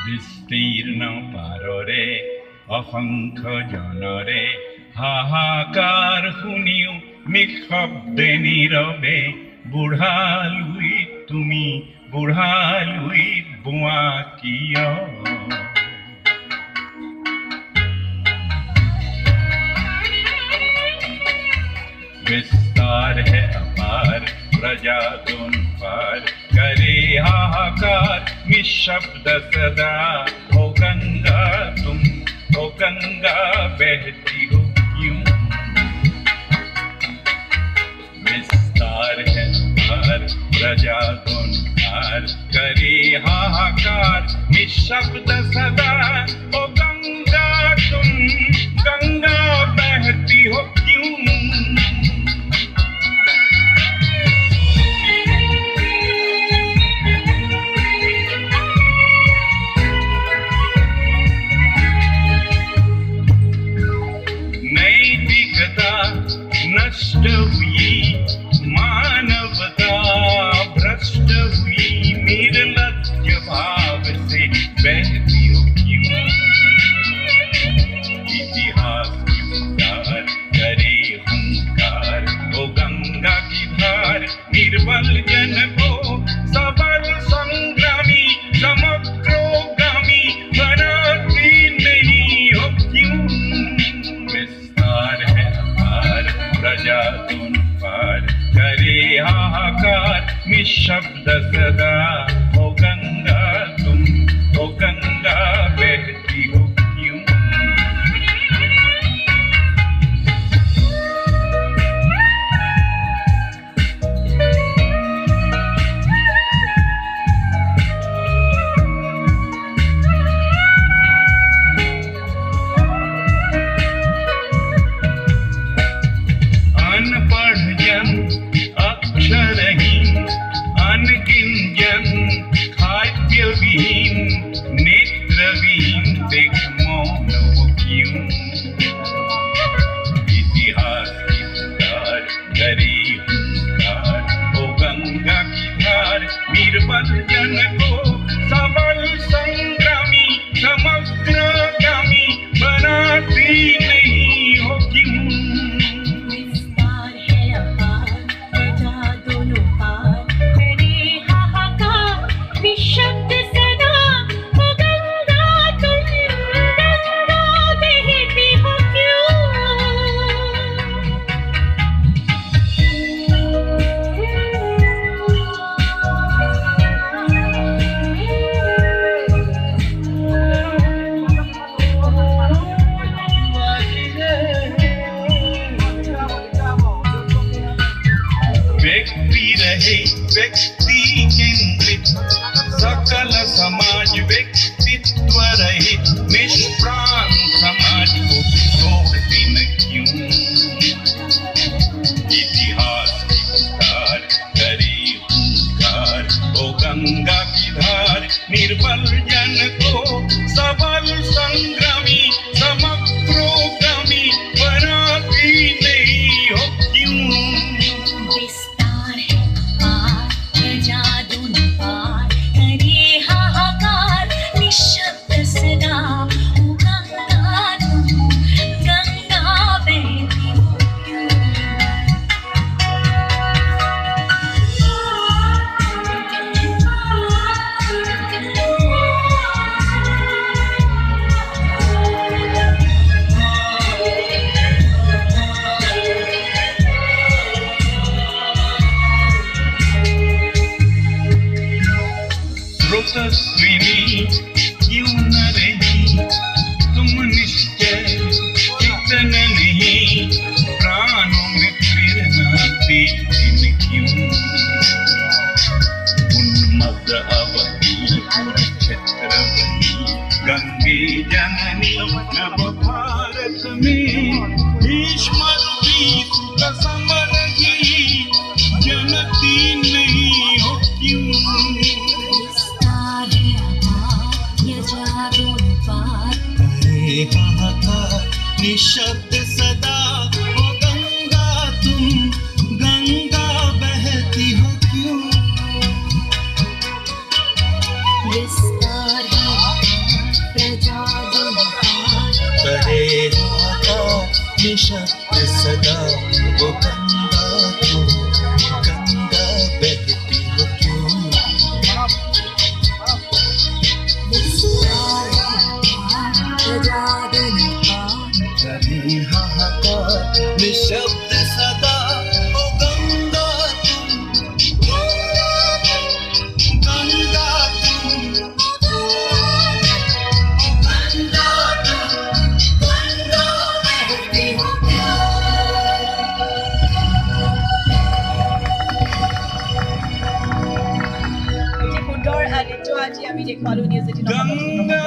বিস্তীৰ্ণ পাৰৰে অসংখ্য জনৰে হাহাকাৰ শুনিও নিঃশব্দে নীৰৱে বুঢ়ালুইত তুমি বুঢ়ালুইত বোৱা কিয়? विस्तार है अपार प्रजा दोन पार करे हाहाकार निशब्द सदा हो गंगा तुम हो गंगा बहती हो क्यों? विस्तार है अपार प्रजा दोन पार करे हाहाकार निशब्द सदा हो गंगा तुम गंगा बहती हो क्यों? नष्ट हुई मानवता भ्रष्ट हुई निर्लज्ज भाव से बहती हो क्यों? इतिहास की उद्धार करे हुंकार ओ गंगा की धार निर्बल जन को सबल संग्रामी समग्रोगामी बनाती नहीं हो क्यों? विस्तार है प्रजा दोन पार करे हाहाकार निशब्द सदा हो गंगा तुम हो गंगा बहती हो क्यों? अक्षरहीन अनगिन जन खाद्यविहीन नेत्रविहीन देख मौन हो क्यों? इतिहास की उद्धार करे हुंकार ओ गंगा की धार निर्बल जन को सबल संग्रामी समग्रगामी बनाती नहीं हो क्यों? व्यक्ति केंद्रित सकल समाज व्यक्तित्व रहित निष्प्राण समाज को तोड़ते न क्यों? इतिहास की उद्धार करे हुंकार ओ गंगा की धार निर्बल जन को सबल संग्रामी समग्रोगामी बनाती नहीं हो क्यों? तस्वीरी क्यों न रही तुम निश्चय चितन नहीं प्राणों में प्रेरणा देती क्यों? उन्मत्त अवधि कुरुक्षेत्र बनी गंगे जननी नव भारत में भीष्म सुत समर ही जनती नहीं हो क्यों? हाहाकार निशब्द सदा हो गंगा तुम गंगा बहती हो क्यों? विस्तार है प्रजाजन का। करे हाहाकार निशब्द सदा वो गंगा क्यों, गंगा बहती हो क्यों। विस्तार है प्रजाजन का। करे हाहाकार निशब्द सदा वो गंगा तुम, गंगा तुम, गंगा तुम, गंगा बहती हो क्यों। অতি সুন্দৰ নৃত্য আজি আমি দেখুৱালো নিউজ 18 गंगा